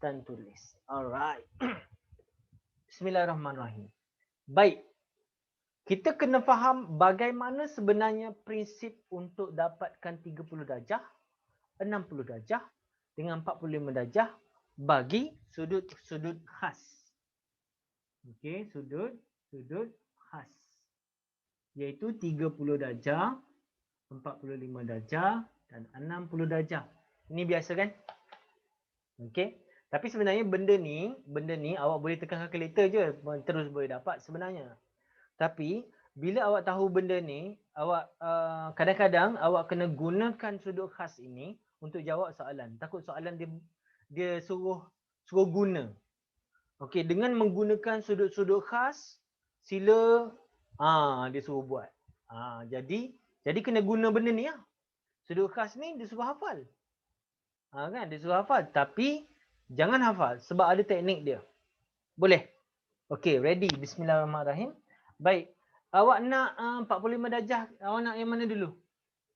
dan tulis. Alright. Bismillahirrahmanirrahim. Baik. Kita kena faham bagaimana sebenarnya prinsip untuk dapatkan 30 darjah, 60 darjah dengan 45 darjah bagi sudut-sudut khas. Okey, sudut khas. Iaitu 30 darjah, 45 darjah dan 60 darjah. Ini biasa kan? Okey. Tapi sebenarnya benda ni awak boleh tekan kalkulator je terus boleh dapat sebenarnya. Tapi bila awak tahu benda ni, awak kadang-kadang awak kena gunakan sudut khas ini untuk jawab soalan. Takut soalan dia suruh guna. Okey, dengan menggunakan sudut-sudut khas, sila dia suruh buat. Jadi kena guna benda ni lah. Sudut khas ni dia suruh hafal. Kan dia suruh hafal, tapi jangan hafal sebab ada teknik dia. Boleh? Okey, ready. Bismillahirrahmanirrahim. Baik. Awak nak 45 darjah, awak nak yang mana dulu?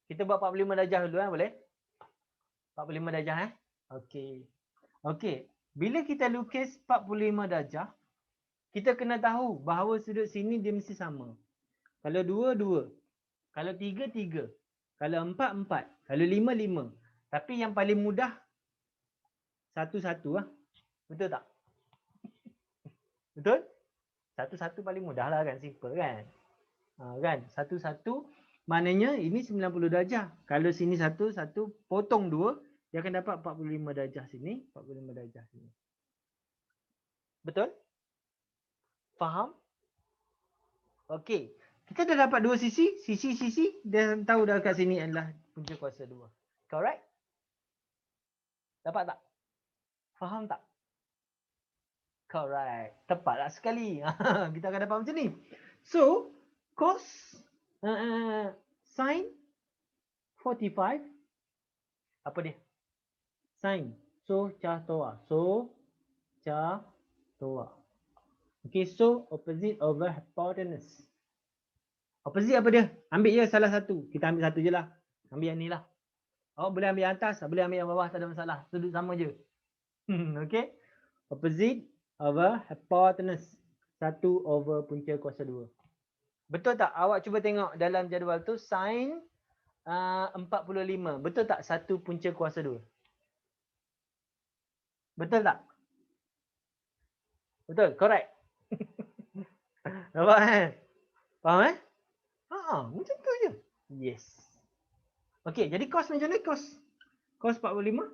Kita buat 45 darjah dulu boleh? 45 darjah Okey. Okey. Bila kita lukis 45 darjah, kita kena tahu bahawa sudut sini dia mesti sama. Kalau 2, 2. Kalau 3, 3. Kalau 4, 4. Kalau 5, 5. Tapi yang paling mudah 1, 1 lah. Betul tak? Betul? 1, 1 paling mudah lah kan, simple kan? Kan? 1, 1 maknanya ini 90 darjah. Kalau sini 1, 1 potong 2, dia akan dapat 45 darjah sini, 45 darjah sini. Betul? Faham? Okey. Kita dah dapat dua sisi, sisi dia tahu dah kat sini adalah punca kuasa 2. Correct? Dapat tak? Faham tak? Correct. Tepatlah sekali. Kita akan dapat macam ni. So, cos sin 45 apa dia? Sin. So, cha toa. Okay, so opposite over hypotenuse. Opposite apa dia? Ambil je salah satu. Kita ambil satu je lah. Ambil yang ni lah. Awak boleh ambil yang atas, boleh ambil yang bawah, tak ada masalah. Sudut sama je. Okay. Opposite over hypotenuse. 1 over punca kuasa 2. Betul tak? Awak cuba tengok dalam jadual tu sin 45. Betul tak? 1 punca kuasa 2. Betul tak? Betul? Correct? Nampak Faham macam tu je. Yes. Okey, jadi cos macam mana cos? Cos 45.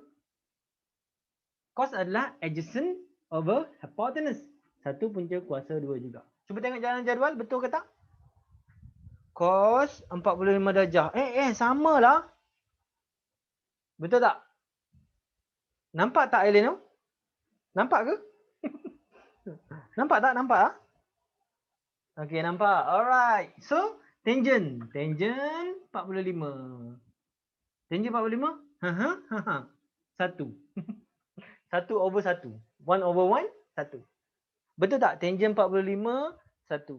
Cos adalah adjacent over hypotenuse. 1 punca kuasa 2 juga. Cuba tengok jalan jadual, betul ke tak? Cos 45 darjah. Samalah. Betul tak? Nampak tak Eleno? Nampak ke? Nampak tak? Nampak? Okey, nampak. Alright. So, tangent. Tangent 45. Tangent 45? 1. 1 over 1. 1 over 1, 1. Betul tak? Tangent 45, 1.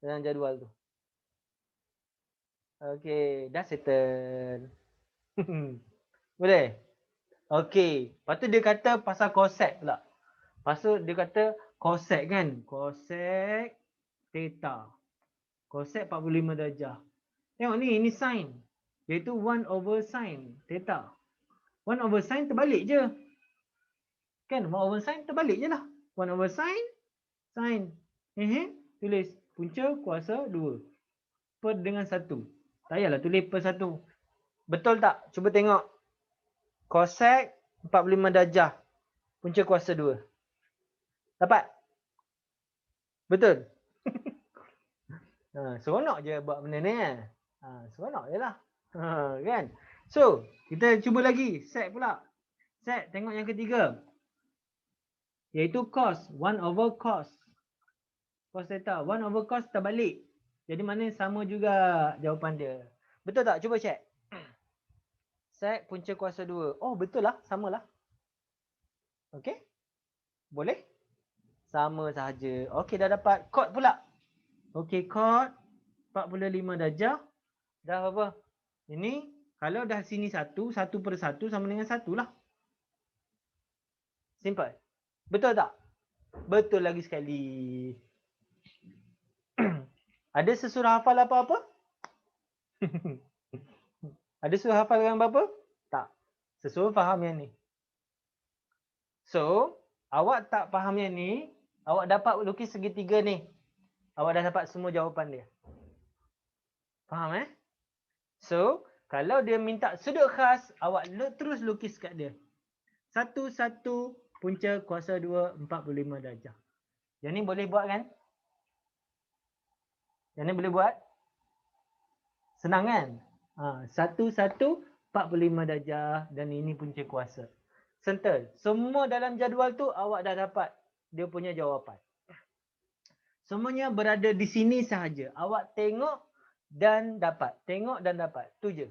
Dalam jadual tu. Okey, dah settle. Boleh? Okey. Lepas tu dia kata pasal cosec pula. Lepas tu dia kata cosec kan? Cosec theta. Cosec 45 darjah. Tengok ni, ini sin. Iaitu 1 over sin theta. 1 over sin terbalik je. Kan? 1 over sin terbalik je lah. 1 over sin. Tulis punca kuasa 2. Per dengan 1. Tak payahlah tulis per 1. Betul tak? Cuba tengok. Cosec 45 darjah. Punca kuasa 2. Dapat? Betul? Seronok je buat benda ni seronok je lah. Kan? So, kita cuba lagi. Set pula. Set, tengok yang ketiga. Iaitu cos. 1 over cos. Cos theta. 1 over cos terbalik. Jadi mana sama juga jawapan dia. Betul tak? Cuba check. Set punca kuasa 2. Oh, betul lah. Samalah. Okey? Boleh? Sama sahaja. Okey, dah dapat cot pula. Okey, cot 45 darjah. Dah apa? Ini, kalau dah sini 1, 1 per 1 sama dengan 1 lah. Simple. Betul tak? Betul lagi sekali. Ada sesuruh hafal apa-apa? Ada suruh hafal dengan apa? Tak. Sesuruh faham yang ni. So, awak tak faham yang ni, awak dapat lukis segitiga ni. Awak dah dapat semua jawapan dia. Faham So, kalau dia minta sudut khas, awak terus lukis kat dia. 1, 1, punca kuasa 2, 45 darjah. Yang ni boleh buat kan? Yang ni boleh buat? Senang kan? 1, 1, 45 darjah dan ini punca kuasa. Sentul. Semua dalam jadual tu awak dah dapat dia punya jawapan. Semuanya berada di sini sahaja. Awak tengok dan dapat. Tengok dan dapat. Tu je.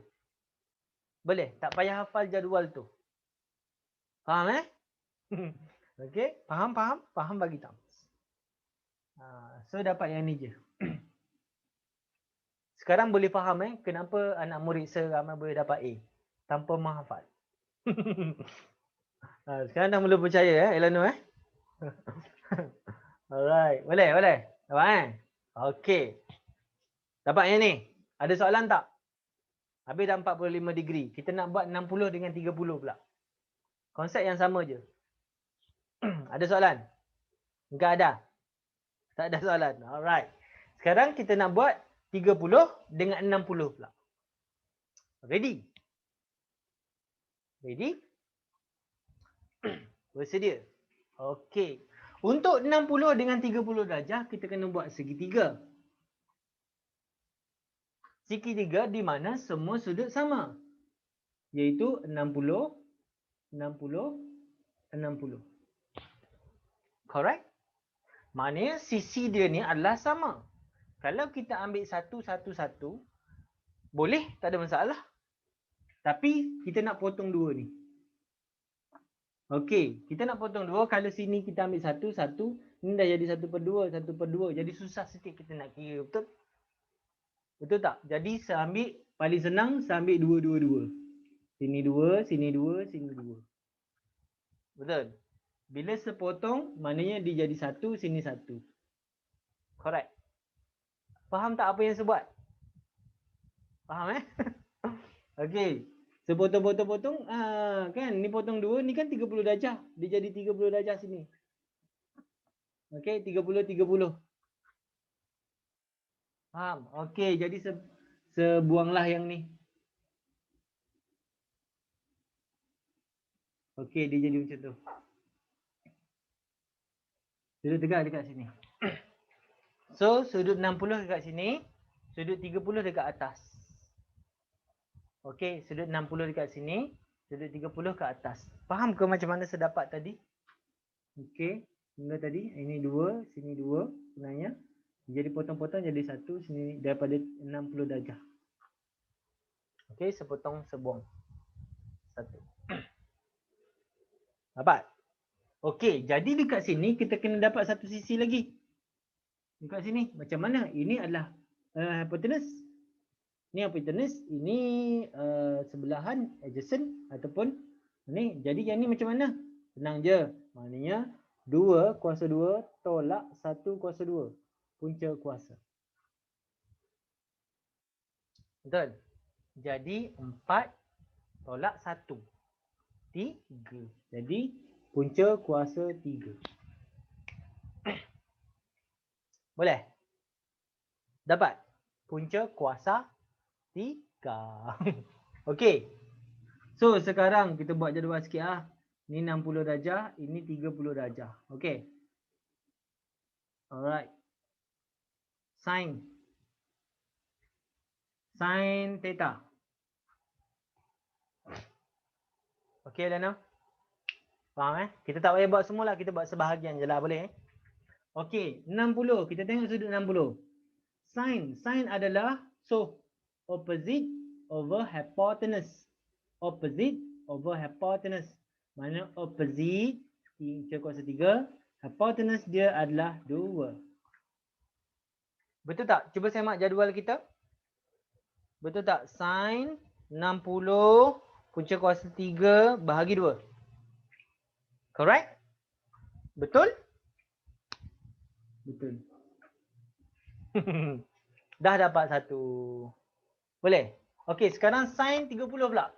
Boleh? Tak payah hafal jadual tu. Faham Okey? Faham? Faham? Faham bagi thumbs. So dapat yang ni je. Sekarang boleh faham kenapa anak murid seramai boleh dapat A tanpa menghafal. Sekarang dah mula percaya Elano Alright, boleh. Dapat Okey. Dapat yang ni. Ada soalan tak? Habis dah 45 degree. Kita nak buat 60 dengan 30 pula. Konsep yang sama je. Ada soalan? Enggak ada? Tak ada soalan. Alright. Sekarang kita nak buat 30 dengan 60 pula. Ready? Ready? Bersedia? Okey. Untuk 60 dengan 30 darjah, kita kena buat segitiga. Segitiga di mana semua sudut sama. Iaitu 60, 60, 60. Correct? Maknanya sisi dia ni adalah sama. Kalau kita ambil satu, boleh, tak ada masalah. Tapi kita nak potong dua ni. Okey, kita nak potong dua. Kalau sini kita ambil satu, ini dah jadi 1/2, 1/2. Jadi susah sikit kita nak kira, betul? Betul tak? Jadi saya ambil, paling senang saya ambil 2. Sini 2, sini 2, sini 2. Betul? Bila sepotong, maknanya dia jadi 1, sini 1. Correct? Faham tak apa yang saya buat? Faham Okey. Sepotong-potong-potong, kan? Ni potong 2, ni kan 30 darjah. Dia jadi 30 darjah sini. Okey, 30. Faham? Okey, jadi sebuanglah yang ni. Okey, dia jadi macam tu. Sudut tegak dekat sini. So, sudut 60 dekat sini, sudut 30 dekat atas. Okey, sudut 60 dekat sini, sudut 30 ke atas. Faham ke macam mana saya dapat tadi? Okey, mula tadi ini 2, sini 2 sebenarnya. Jadi potong-potong jadi 1 sini daripada 60 darjah. Okey, sepotong sebuang. 1. Dapat? Okey, jadi dekat sini kita kena dapat satu sisi lagi. Dekat sini macam mana? Ini adalah hypotenuse. Ini hypotenuse, ini sebelahan adjacent ataupun ni. Jadi yang ni macam mana? Senang je. Maknanya 2 kuasa 2 tolak 1 kuasa 2. Punca kuasa. Betul? Jadi 4 tolak 1. 3. Jadi punca kuasa 3. Boleh? Dapat? Punca kuasa 3. Okey. So sekarang kita buat jadual sikit . Ni 60 darjah, ini 30 darjah. Okey. Alright. Sin theta. Okey Lena? Faham Kita tak payah buat semula, kita buat sebahagian je lah, boleh Okey, 60. Kita tengok sudut 60. Sin adalah opposite over hypotenuse. Opposite over hypotenuse. Mana opposite punca kuasa 3, hypotenuse dia adalah 2. Betul tak? Cuba semak jadual kita. Betul tak? Sin 60 punca kuasa 3 bahagi 2. Correct? Betul? Betul. Dah dapat satu. Boleh? Okey, sekarang sin 30 pula.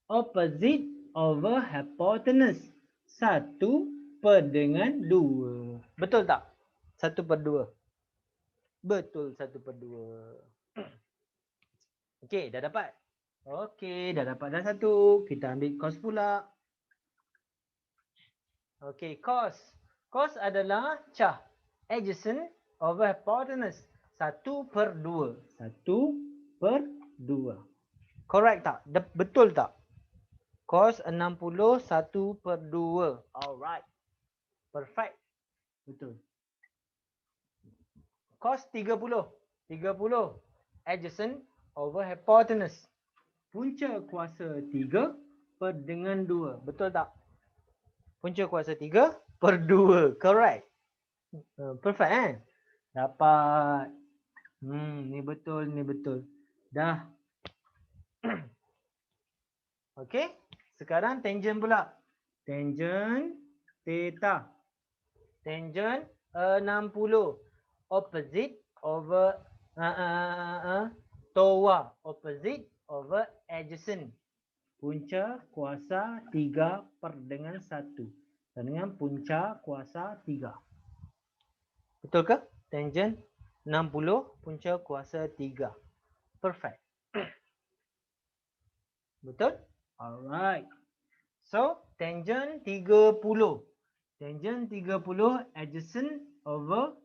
Opposite over hypotenuse. 1 per dengan 2. Betul tak? 1 per 2. Betul, 1 per 2. Okey, dah dapat. Okey, dah dapat dah satu. Kita ambil cos pula. Okey, cos. Cos adalah cah adjacent over hypotenuse. 1 per 2. 1 per 2. Correct tak? Betul tak? Cos 60 1 per 2. Alright. Perfect. Betul. Cos 30. 30 adjacent over hypotenuse. Punca kuasa 3 per dengan 2. Betul tak? Punca kuasa 3 per 2. Correct. Perfect eh? Dapat. Ni betul, ni betul. Dah. Okey. Sekarang tangent pula. Tangent theta. Tangent 60 opposite over toa. Opposite over adjacent. Punca kuasa 3 per dengan 1. Dan dengan punca kuasa 3. Betul ke? Tangent 60 punca kuasa 3. Perfect. Betul? Alright. So, tangent 30. Tangent 30 adjacent over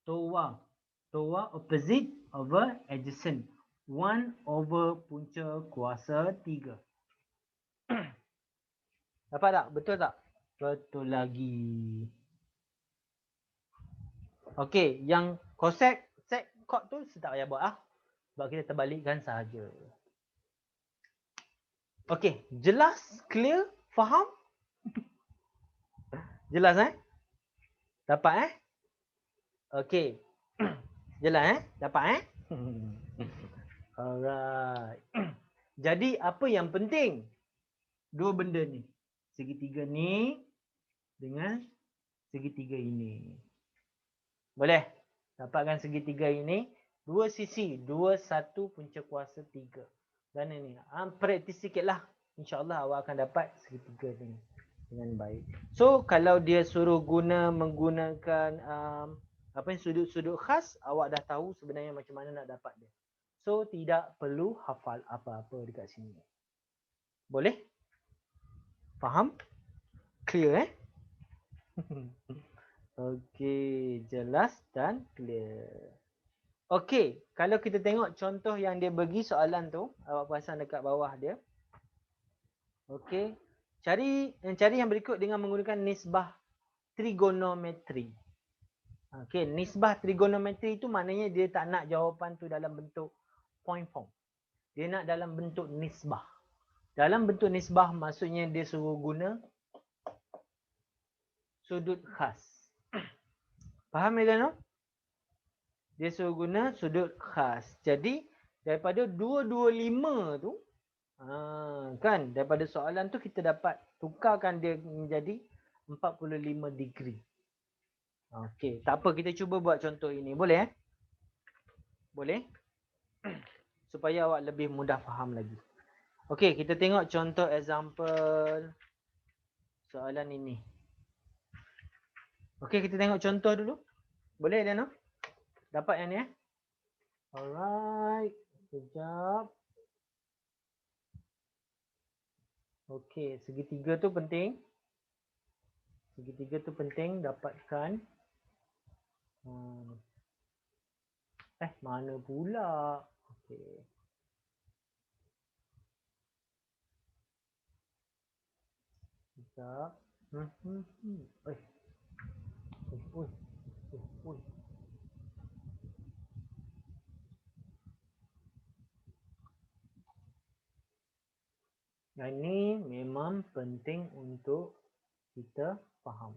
toa. Toa opposite over adjacent. 1 over punca kuasa 3. Dapat tak? Betul tak? Betul lagi. Okey, yang cosec sec cot tu tak payah buat ah. Sebab kita terbalikkan sahaja. Okey, jelas? Clear? Faham? Jelas eh? Dapat eh? Okey. Jelas eh? Dapat eh? Alright. Jadi apa yang penting? Dua benda ni. Segitiga ni dengan segitiga ini. Boleh? Dapatkan segitiga ini. Dua sisi. 2, 1 punca kuasa 3. Dan ini. Praktis sikit lah. InsyaAllah awak akan dapat segitiga ni dengan baik. So kalau dia suruh menggunakan apa yang sudut-sudut khas, awak dah tahu sebenarnya macam mana nak dapat dia. So tidak perlu hafal apa-apa dekat sini. Boleh? Faham? Clear eh? Okey, jelas dan clear. Okey, kalau kita tengok contoh yang dia bagi soalan tu, awak perasan dekat bawah dia. Okey, cari yang berikut dengan menggunakan nisbah trigonometri. Okey, nisbah trigonometri itu maknanya dia tak nak jawapan tu dalam bentuk point form. Dia nak dalam bentuk nisbah. Dalam bentuk nisbah maksudnya dia suruh guna sudut khas. Faham Elena? Dia suruh guna sudut khas. Jadi daripada 225 tu kan daripada soalan tu kita dapat tukarkan dia menjadi 45 degree. Okey, tak apa kita cuba buat contoh ini. Boleh eh? Boleh? Supaya awak lebih mudah faham lagi. Okey, kita tengok contoh example soalan ini. Okey, kita tengok contoh dulu. Boleh Elena? Dapat yang ni eh? Alright. Sekejap. Okey, segitiga tu penting. Segitiga tu penting dapatkan. Mana pula? Okey. Sekejap. Yang ini memang penting untuk kita faham.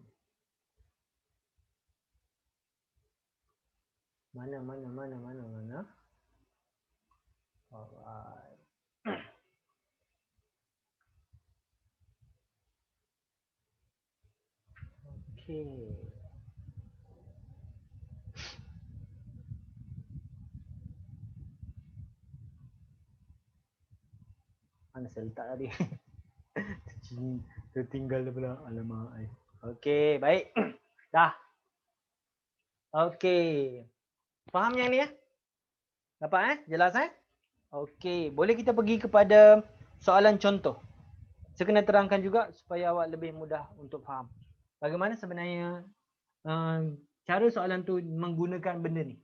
Mana. Alright. Okey. Mana saya letak tadi? Tertinggal pula. Alamak. Okey, baik. Dah. Okey. Faham yang ni ya? Dapat Jelas Okey, boleh kita pergi kepada soalan contoh. Saya kena terangkan juga supaya awak lebih mudah untuk faham. Bagaimana sebenarnya cara soalan tu menggunakan benda ni.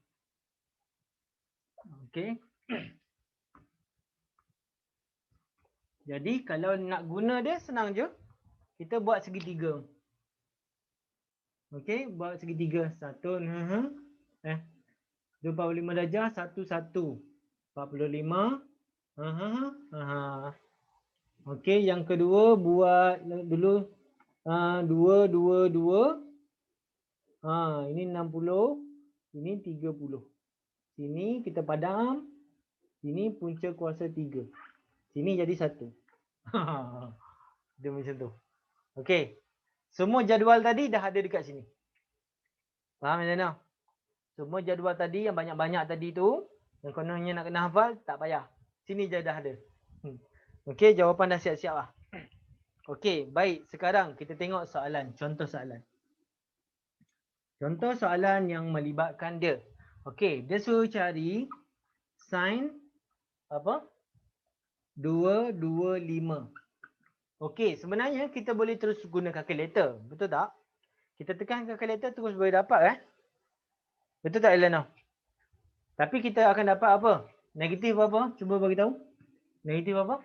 Okey. Jadi kalau nak guna dia senang je. Kita buat segitiga. Okey, buat segitiga. 45 darjah, 1. 45. Okey, yang kedua buat dulu 2. Ini 60, ini 30. Sini kita padam. Sini punca kuasa 3. Sini jadi 1. Dia macam tu. Okey. Semua jadual tadi dah ada dekat sini. Faham macam mana? Semua jadual tadi yang banyak-banyak tadi tu, yang kononnya nak kena hafal, tak payah. Sini je dah ada. Okey, jawapan dah siap-siap lah. Okey, baik. Sekarang kita tengok soalan. Contoh soalan. Contoh soalan yang melibatkan dia. Okey, dia suruh cari sin apa? 225. Okey, sebenarnya kita boleh terus guna kalkulator. Betul tak? Kita tekan kalkulator terus boleh dapat Betul tak Elena? Tapi kita akan dapat apa? Negatif apa? Cuba bagi tahu. Negatif apa?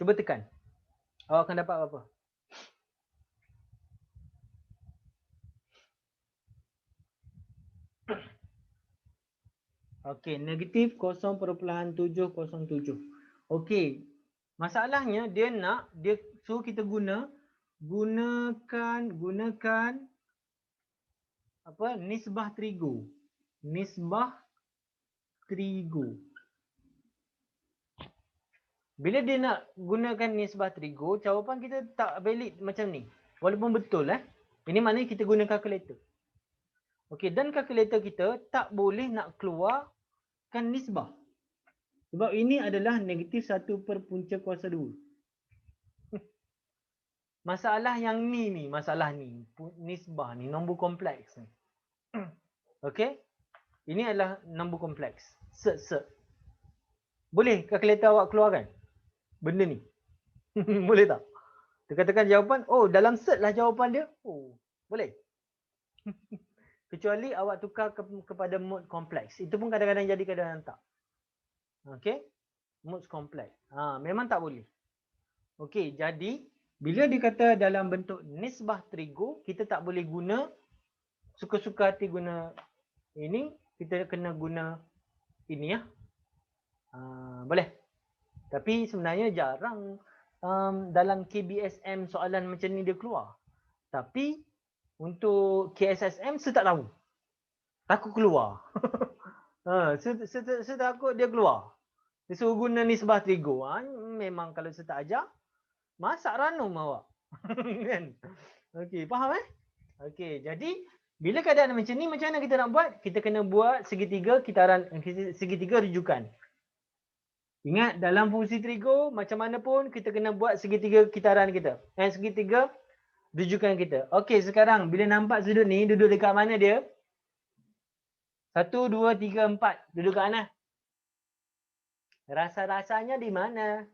Cuba tekan. Awak akan dapat apa? Okey, negatif 0.707. Okey. Masalahnya dia suruh kita gunakan apa? Nisbah trigo. Nisbah trigo. Bila dia nak gunakan nisbah trigo, jawapan kita tak valid macam ni. Walaupun betul Ini maknanya kita guna kalkulator. Okey, dan kalkulator kita tak boleh nak keluarkan nisbah. Sebab ini adalah negatif 1 per punca kuasa 2. Masalah yang ni, masalah ni. Nisbah ni, nombor kompleks ni. Okey? Ini adalah nombor kompleks. Set. Boleh kalkulator awak keluarkan benda ni? Boleh tak? Tekan-tekan jawapan, oh dalam set lah jawapan dia. Oh, boleh. Kecuali awak tukar kepada mode kompleks. Itu pun kadang-kadang jadi, kadang-kadang tak. Okey? Mode kompleks. Memang tak boleh. Okey, jadi bila dikata dalam bentuk nisbah trigo, kita tak boleh guna suka-suka hati guna ini, kita kena guna ini boleh. Tapi sebenarnya jarang dalam KBSM soalan macam ni dia keluar. Tapi untuk KSSM saya tak tahu. Takut keluar. Saya takut dia keluar. Dia suruh guna nisbah trigo. Memang kalau saya tak ajar, masak ranum awak. Kan? Okey, faham Okey, jadi bila keadaan macam ni, macam mana kita nak buat? Kita kena buat segitiga segitiga rujukan. Ingat dalam fungsi trigo, macam mana pun kita kena buat segitiga kitaran kita. Segitiga rujukan kita. Okey, sekarang bila nampak sudut ni, duduk dekat mana dia? 1, 2, 3, 4. Duduk kat mana? Rasa-rasanya di mana?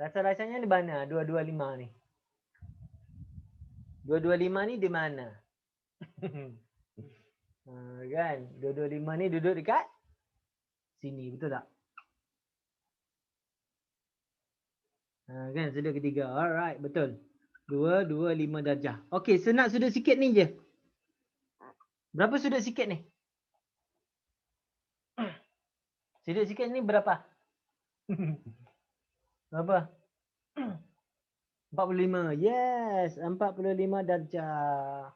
Rasa-rasanya di mana? 225 ni. 225 ni di mana? Kan? 225 ni duduk dekat sini. Betul tak? Kan? Sudut ketiga. Alright, betul. 225 darjah. Okey, saya nak sudut sikit ni je. Berapa sudut sikit ni? Sudut sikit ni berapa? Berapa? 45. Yes, 45 darjah.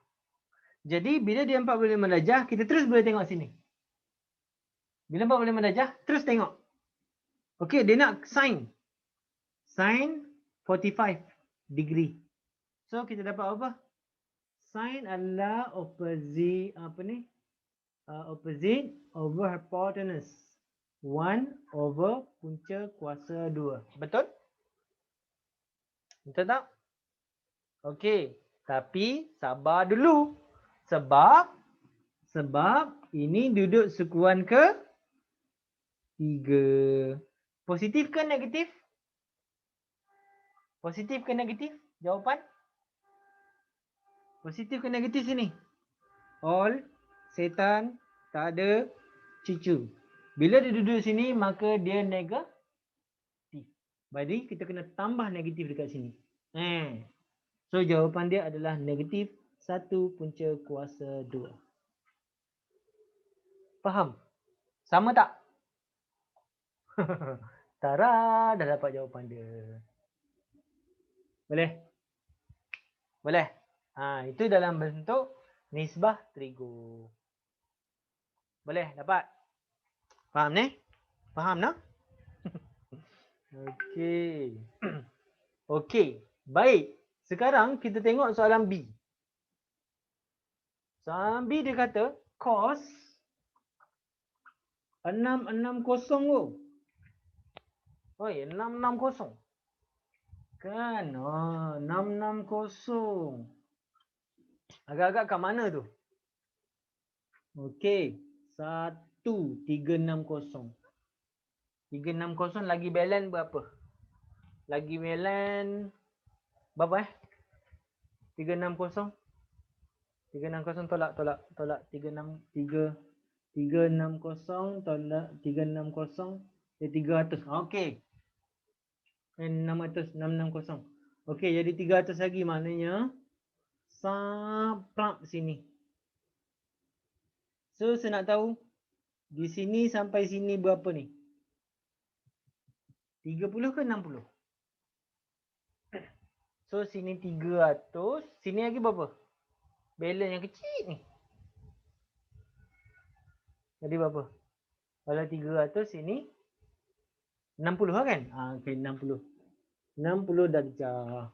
Jadi bila dia 45 darjah, kita terus boleh tengok sini. Bila 45 darjah, terus tengok. Okey, dia nak sin. Sin 45 degree. So kita dapat apa? Sin adalah opposite apa ni? Opposite over hypotenuse. 1 over punca kuasa 2. Betul? Betul tak? Okey. Tapi sabar dulu. Sebab ini duduk sukuan ke 3. Positif ke negatif? Positif ke negatif? Jawapan? Positif ke negatif sini? All, setan, tak ada, cucu. Bila dia duduk sini maka dia negatif. Jadi kita kena tambah negatif dekat sini. So jawapan dia adalah negatif 1 punca kuasa 2. Faham? Sama tak? Tara, dah dapat jawapan dia. Boleh? Boleh? Itu dalam bentuk nisbah trigo. Boleh dapat? Faham ni? Faham tak? Okey. Okey, baik. Sekarang kita tengok soalan B. Soalan B dia kata cos 660 tu. Oi, 660. Kan? 660. Agak-agak kat mana tu? Okey. 1360. 360 lagi balance berapa? Lagi balance berapa 360. 360 tolak 360 tolak 360 dia 300. Okey. 660. Okey, jadi 300 lagi maknanya sampai sini. So saya nak tahu di sini sampai sini berapa ni? 30 ke 60? So sini 300, sini lagi berapa? Balance yang kecil ni. Jadi berapa? Kalau 300 sini 60 lah kan? Okey, 60. 60 darjah.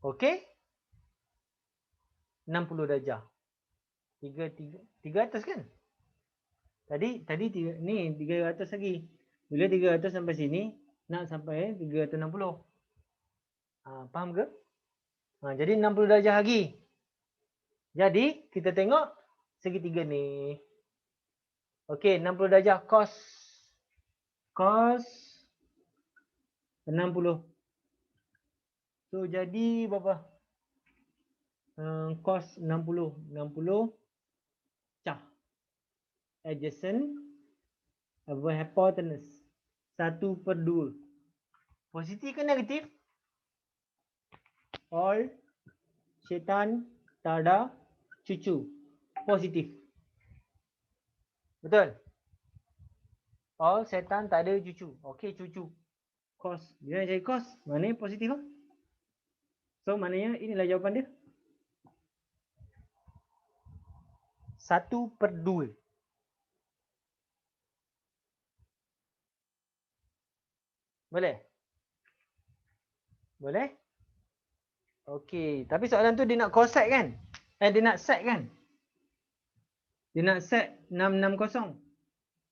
Okey? 60 darjah. 300 kan? Tadi ni 300 lagi. Bila 300 sampai sini nak sampai 360. Faham ke? Jadi 60 darjah lagi. Jadi kita tengok segitiga ni. Okey, 60 darjah cos 60. So jadi berapa? Cos 60 cah adjacent over hypotenuse 1/2. Positif ke negatif? All, syaitan, tak ada, cucu. Positif. Betul? All, syaitan, tak ada, cucu. Okey, cucu. Cos. Bila nak cari cos, maknanya positif lah. So maknanya inilah jawapan dia. 1/2. Boleh? Boleh? Okey, tapi soalan tu dia nak cosec kan? Dia nak sec kan? Dia nak sec 660.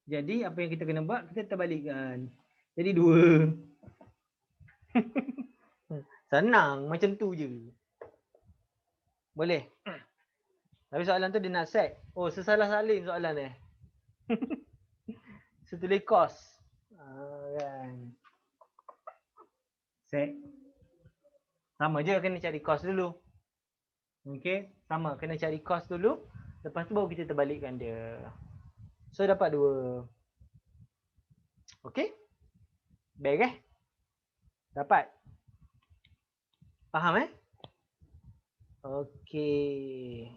Jadi apa yang kita kena buat? Kita terbalikkan. Jadi 2. Senang macam tu je. Boleh? Tapi soalan tu dia nak sec. Oh, sesalah salin soalan ni. Setulis cos. Kan. Sec. Sama je kena cari cos dulu. Okey, sama kena cari cos dulu. Lepas tu baru kita terbalikkan dia. So dapat 2. Okey? Baik Dapat? Faham Okey.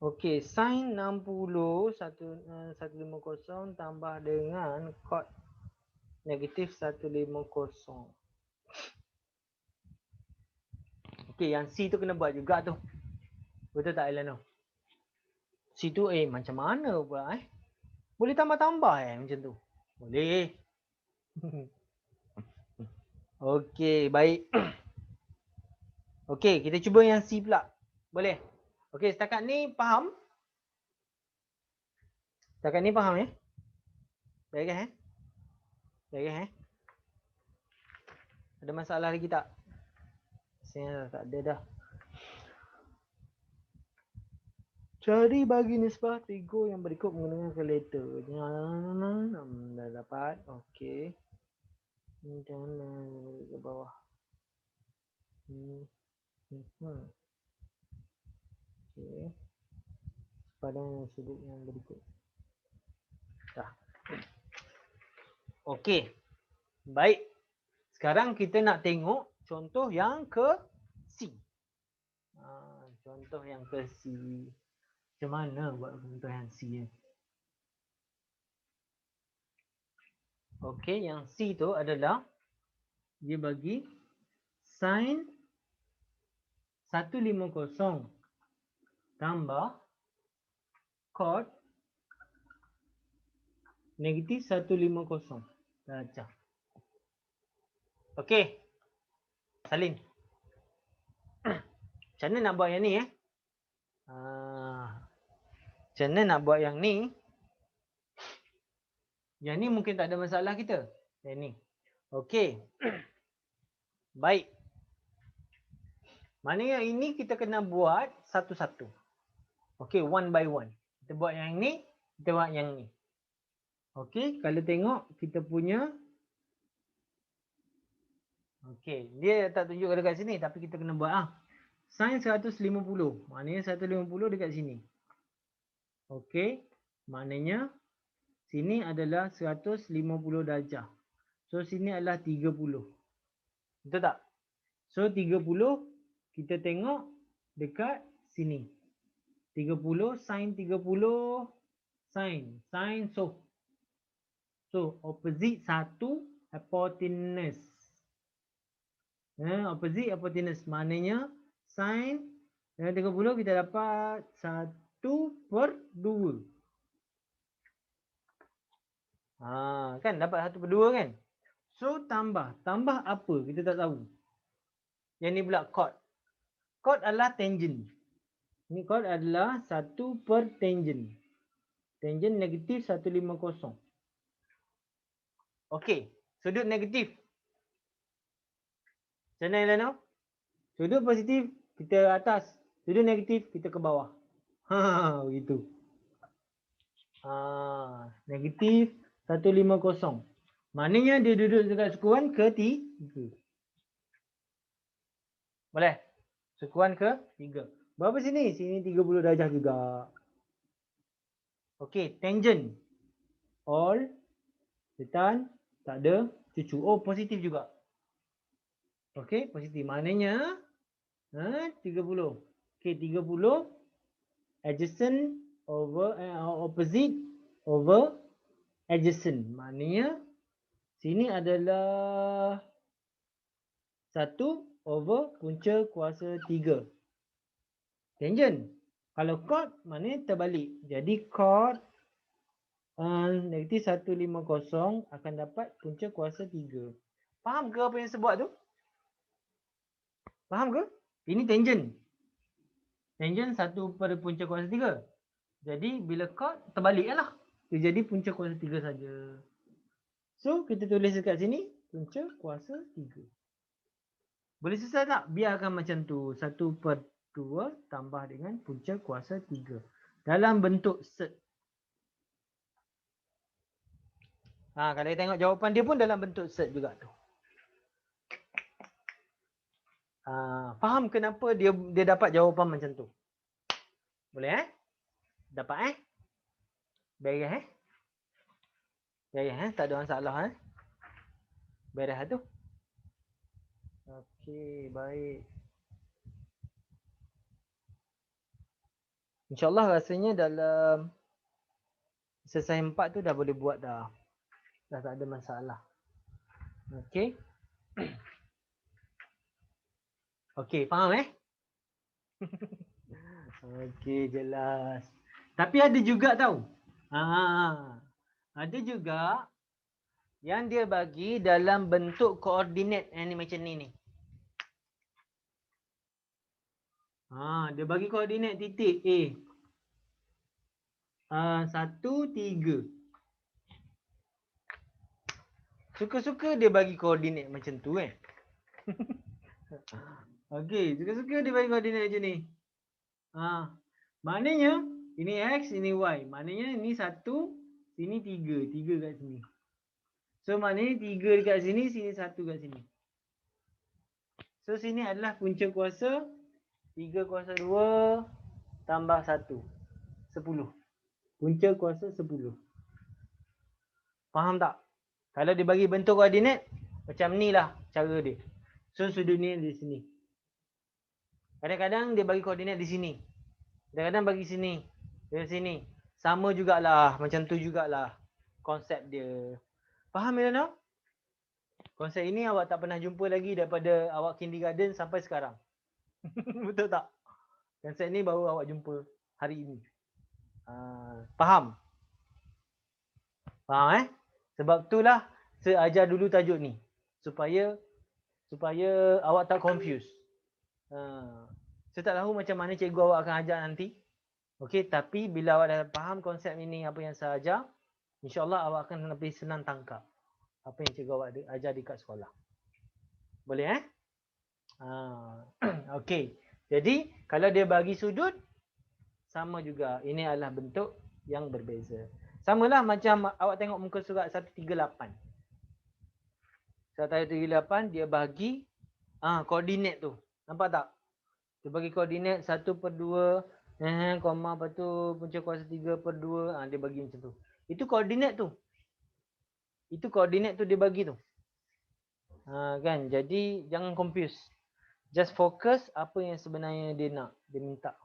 Okey, sin 60 150 tambah dengan cot negatif 150. Okey, yang C tu kena buat juga tu. Betul tak Elano? C tu macam mana pula Boleh tambah-tambah macam tu? Boleh. Okey, baik. Okey, kita cuba yang C pula. Boleh? Okey, setakat ni faham? Setakat ni faham ya? Baik kan? Baik kan? Ada masalah lagi tak? Saya tak ada dah. Cari bagi nisbah figur yang berikut menggunakan kalkulator. Dah dapat. Okey. Jangan ke bawah. Okey. Pada sudut yang berikut. Dah. Okey. Baik. Sekarang kita nak tengok contoh yang ke C. Contoh yang ke C. Macam mana buat contoh yang C ni? Okey, yang C tu adalah dia bagi sin 150 tambah cot negatif 150 darjah. Okey. Salin. Macam mana nak buat yang ni macam mana nak buat yang ni? Yang ni mungkin tak ada masalah kita. Yang ni. Okey. Baik. Maknanya ini kita kena buat satu-satu. Okey, one by one. Kita buat yang ni, kita buat yang ni. Okey, kalau tengok kita punya. Okey, dia tak tunjuk dekat sini tapi kita kena buat sin 150. Maknanya 150 dekat sini. Okey, maknanya sini adalah 150 darjah. So sini adalah 30. Betul tak? So 30 kita tengok dekat sini. 30 sin 30 sin so opposite satu hypotenuse. Opposite hypotenuse maknanya sin dengan 30 kita dapat 1/2. Kan dapat 1/2 kan? So tambah apa? Kita tak tahu. Yang ni pula cot. Cot adalah tangent. Ni cot adalah 1/tangent. Tangent negatif 150. Okey, sudut negatif. Macam mana Elano? Sudut positif kita atas, sudut negatif kita ke bawah. Begitu. Negatif 150. Maknanya dia duduk dekat sekuan ke-3. Boleh? Sekuan ke-3. Berapa sini? Sini 30 darjah juga. Okey, tangent. All. Setan. Tak ada. Cucu. Oh, positif juga. Okey, positif. Maknanya 30. Okey, 30 adjacent over opposite over adjacent. Maknanya sini adalah 1 over punca kuasa 3. Tangent. Kalau cot maknanya terbalik. Jadi cot negatif 150 akan dapat punca kuasa 3. Faham ke apa yang saya buat tu? Faham ke? Ini tangent. Tangent 1 pada punca kuasa 3. Jadi bila cot terbalik lah. Dia jadi punca kuasa 3 saja. So kita tulis dekat sini punca kuasa 3. Boleh selesai tak? Biarkan macam tu. 1/2 tambah dengan punca kuasa 3. Dalam bentuk set. Kalau kita tengok jawapan dia pun dalam bentuk set juga tu. Faham kenapa dia dapat jawapan macam tu? Boleh Dapat Beres Beres tak ada masalah Beres tu. Okey, baik. InsyaAllah rasanya dalam exercise 4 tu dah boleh buat dah. Dah tak ada masalah. Okey. Okey, faham Okey, jelas. Tapi ada juga tau. Ada juga Yang dia bagi dalam bentuk koordinat yang ni macam ni ni. Dia bagi koordinat titik A. 1, 3. Suka-suka dia bagi koordinat macam tu kan. Okey, suka-suka dia bagi koordinat macam ni. Maknanya ini X, ini Y. Maknanya ini 1, sini 3. 3 kat sini. So maknanya 3 dekat sini, sini 1 kat sini. So sini adalah punca kuasa 3 kuasa 2 tambah 1. 10. Punca kuasa 10. Faham tak? Kalau dia bagi bentuk koordinat, macam ni lah cara dia. So sudut ni di sini. Kadang-kadang dia bagi koordinat di sini. Kadang-kadang bagi sini. Dari sini. Sama jugalah. Macam tu jugalah konsep dia. Faham Milana? Konsep ini awak tak pernah jumpa lagi daripada awak kindergarten sampai sekarang. Betul tak? Konsep ni baru awak jumpa hari ini. Faham? Faham Sebab itulah saya ajar dulu tajuk ni. Supaya awak tak confuse. Saya tak tahu macam mana cikgu awak akan ajar nanti. Okey, tapi bila awak dah faham konsep ini apa yang saya ajar, insya-Allah awak akan lebih senang tangkap apa yang cikgu awak ajar dekat sekolah. Boleh Okey. Jadi kalau dia bagi sudut sama juga. Ini adalah bentuk yang berbeza. Samalah macam awak tengok muka surat 138. Surat 138 dia bagi koordinat tu. Nampak tak? Dia bagi koordinat 1/2 koma lepas tu punca kuasa 3/2 dia bagi macam tu. Itu koordinat tu. Itu koordinat tu dia bagi tu. Kan? Jadi jangan confuse. Just fokus apa yang sebenarnya dia nak, dia minta.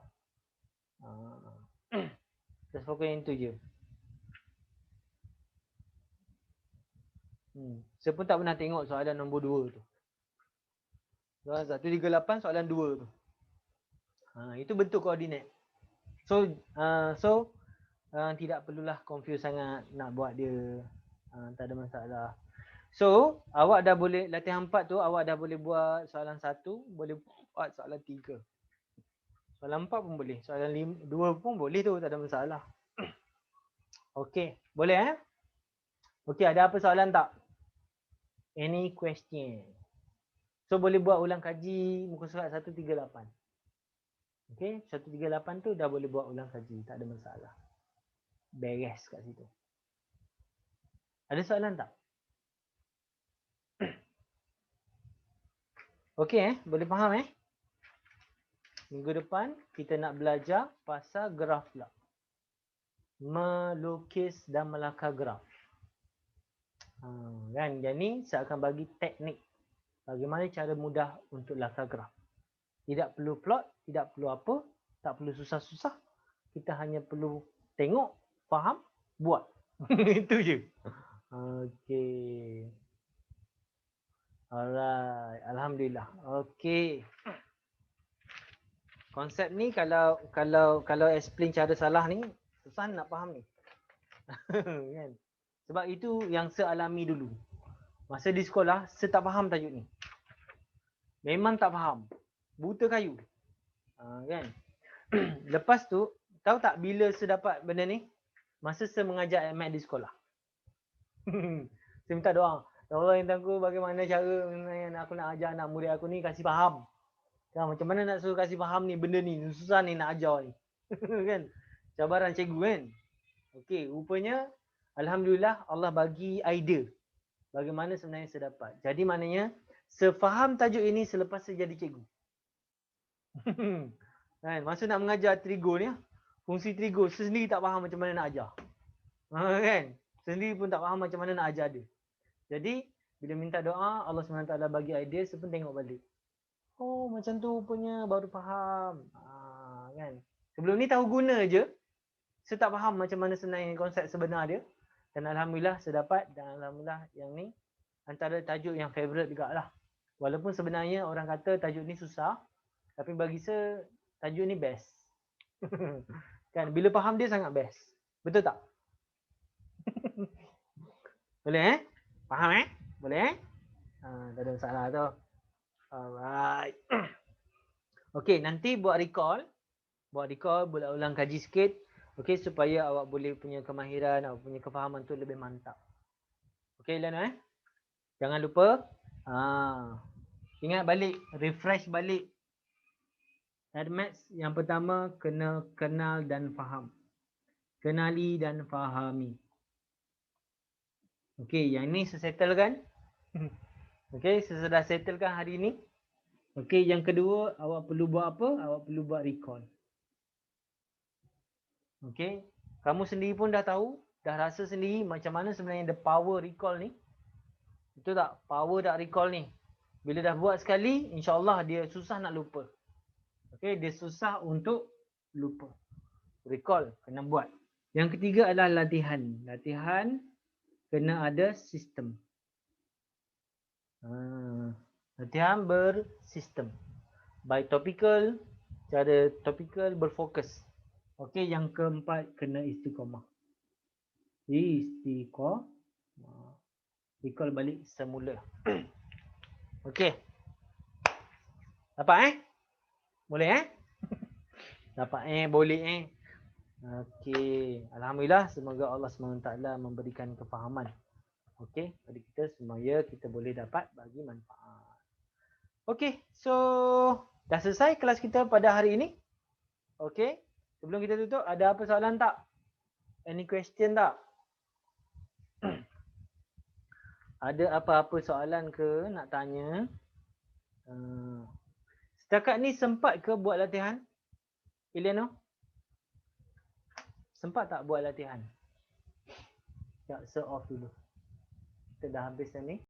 Just fokus yang tu je. Saya pun tak pernah tengok soalan nombor 2 tu. Soalan 138 soalan 2 tu. Itu bentuk koordinat. So tidak perlulah confuse sangat nak buat dia. Tak ada masalah. So, awak dah boleh latihan 4 tu, awak dah boleh buat soalan 1, boleh buat soalan 3. Soalan 4 pun boleh, soalan 2 pun boleh tu, tak ada masalah. Okey, boleh Okey, ada apa soalan tak? Any question? So boleh buat ulang kaji muka surat 138. Okey, 138 tu dah boleh buat ulang kaji, tak ada masalah. Beres kat situ. Ada soalan tak? Okey boleh faham Minggu depan kita nak belajar pasal graf pula. Melukis dan melakar graf. Kan, yang ni saya akan bagi teknik bagaimana cara mudah untuk lakar graf. Tidak perlu plot, tidak perlu apa, tak perlu susah-susah. Kita hanya perlu tengok, faham, buat. Itu je. Okey. Alright, alhamdulillah. Okey. Konsep ni kalau explain cara salah ni susah nak faham ni. Kan? Sebab itu yang saya alami dulu. Masa di sekolah saya tak faham tajuk ni. Memang tak faham. Buta kayu. Kan? Lepas tu tahu tak bila saya dapat benda ni? Masa saya mengajar MAT di sekolah. Saya minta doa. Allah yang aku bagaimana cara aku nak ajar anak murid aku ni kasih faham. Macam mana nak suruh kasih faham ni benda ni, susah ni nak ajar ni. Kan? Cabaran cikgu kan. Okey, rupanya alhamdulillah Allah bagi idea bagaimana sebenarnya saya dapat. Jadi maknanya saya faham tajuk ini selepas saya jadi cikgu. Kan, masa nak mengajar trigo ni, fungsi trigo saya sendiri tak faham macam mana nak ajar. Kan? Saya sendiri pun tak faham macam mana nak ajar dia. Jadi bila minta doa Allah SWT bagi idea, saya pun tengok balik. Oh macam tu punya baru faham. Kan. Sebelum ni tahu guna je. Saya tak faham macam mana sebenarnya konsep sebenar dia. Dan alhamdulillah saya dapat dan alhamdulillah yang ni antara tajuk yang favorite juga lah. Walaupun sebenarnya orang kata tajuk ni susah, tapi bagi saya tajuk ni best. Kan bila faham dia sangat best. Betul tak? Boleh Faham Boleh tak ada masalah tu. Alright. Okey, nanti buat recall, ulang kaji sikit. Okey, supaya awak boleh punya kemahiran, awak punya kefahaman tu lebih mantap. Okey, Lan Jangan lupa ingat balik, refresh balik. Admax yang pertama kena kenal dan faham. Kenali dan fahami. Okey, yang ni settle kan? Okey, sesudah settle kan hari ni? Okey, yang kedua, awak perlu buat apa? Awak perlu buat recall. Okey, kamu sendiri pun dah tahu, dah rasa sendiri macam mana sebenarnya the power recall ni. Betul tak? Power tak recall ni. Bila dah buat sekali, insya-Allah dia susah nak lupa. Okey, dia susah untuk lupa. Recall kena buat. Yang ketiga adalah latihan. Latihan kena ada sistem. Latihan bersistem. By topical, cara topical berfokus. Okey, yang keempat kena istiqamah. Istiqamah. Recall balik semula. Okey. Dapat Boleh Dapat boleh Okey. Alhamdulillah, semoga Allah SWT memberikan kefahaman. Okey, pada kita supaya kita boleh dapat bagi manfaat. Okey, so dah selesai kelas kita pada hari ini. Okey, sebelum kita tutup, ada apa soalan tak? Any question tak? Ada apa-apa soalan ke nak tanya? Setakat ni sempat ke buat latihan? Iliano? Sempat tak buat latihan? Sekejap, off dulu. Kita dah habis dah ni.